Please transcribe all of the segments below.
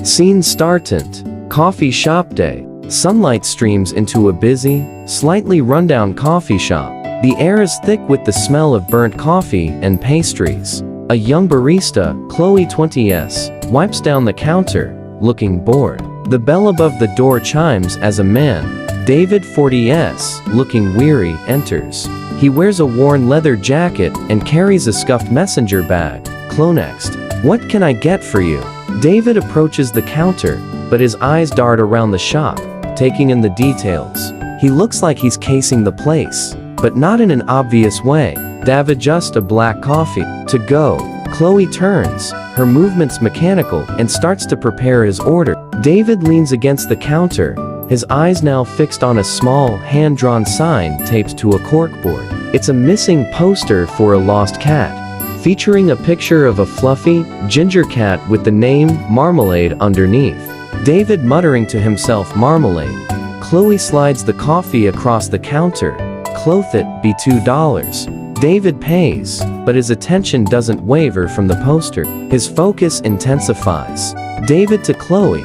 Scene startant. Coffee shop day. Sunlight streams into a busy, slightly rundown coffee shop. The air is thick with the smell of burnt coffee and pastries. A young barista, Chloe 20s, wipes down the counter, looking bored. The bell above the door chimes as a man, David 40s, looking weary, enters. He wears a worn leather jacket and carries a scuffed messenger bag. Chloe next. What can I get for you? David approaches the counter, but his eyes dart around the shop, taking in the details. He looks like he's casing the place, but not in an obvious way. David just a black coffee. To go. Chloe turns, her movements mechanical, and starts to prepare his order. David leans against the counter, his eyes now fixed on a small, hand-drawn sign taped to a corkboard. It's a missing poster for a lost cat, featuring a picture of a fluffy, ginger cat with the name Marmalade underneath. David muttering to himself Marmalade. Chloe slides the coffee across the counter. Cloth it be $2. David pays, but his attention doesn't waver from the poster. His focus intensifies. David to Chloe.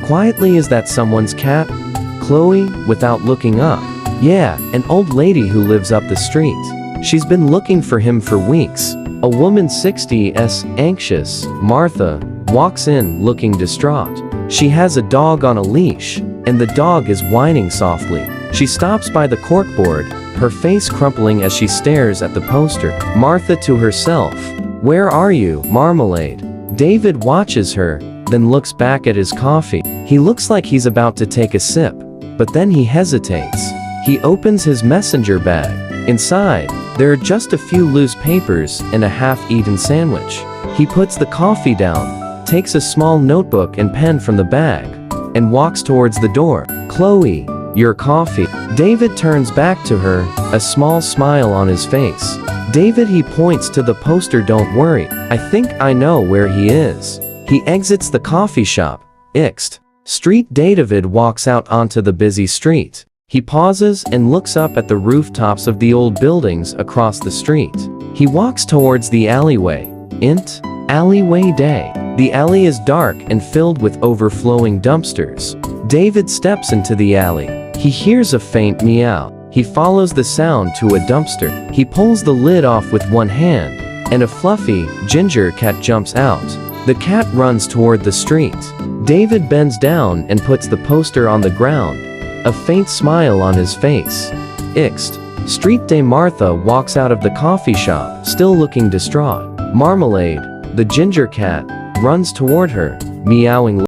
Quietly, is that someone's cat? Chloe, without looking up. Yeah, an old lady who lives up the street. She's been looking for him for weeks. A woman 60s, anxious, Martha, walks in looking distraught. She has a dog on a leash, and the dog is whining softly. She stops by the corkboard, her face crumpling as she stares at the poster. Martha to herself. Where are you, Marmalade? David watches her, then looks back at his coffee. He looks like he's about to take a sip, but then he hesitates. He opens his messenger bag. Inside, there are just a few loose papers and a half-eaten sandwich. He puts the coffee down, takes a small notebook and pen from the bag, and walks towards the door. Chloe, your coffee. David turns back to her, a small smile on his face. David, he points to the poster. Don't worry, I think I know where he is. He exits the coffee shop. Ixt Street. David walks out onto the busy street. He pauses and looks up at the rooftops of the old buildings across the street. He walks towards the alleyway. Alleyway day. The alley is dark and filled with overflowing dumpsters. David steps into the alley. He hears a faint meow. He follows the sound to a dumpster. He pulls the lid off with one hand, and a fluffy, ginger cat jumps out. The cat runs toward the street. David bends down and puts the poster on the ground, a faint smile on his face. Ixt Street day. Martha walks out of the coffee shop, still looking distraught. Marmalade, the ginger cat, runs toward her, meowing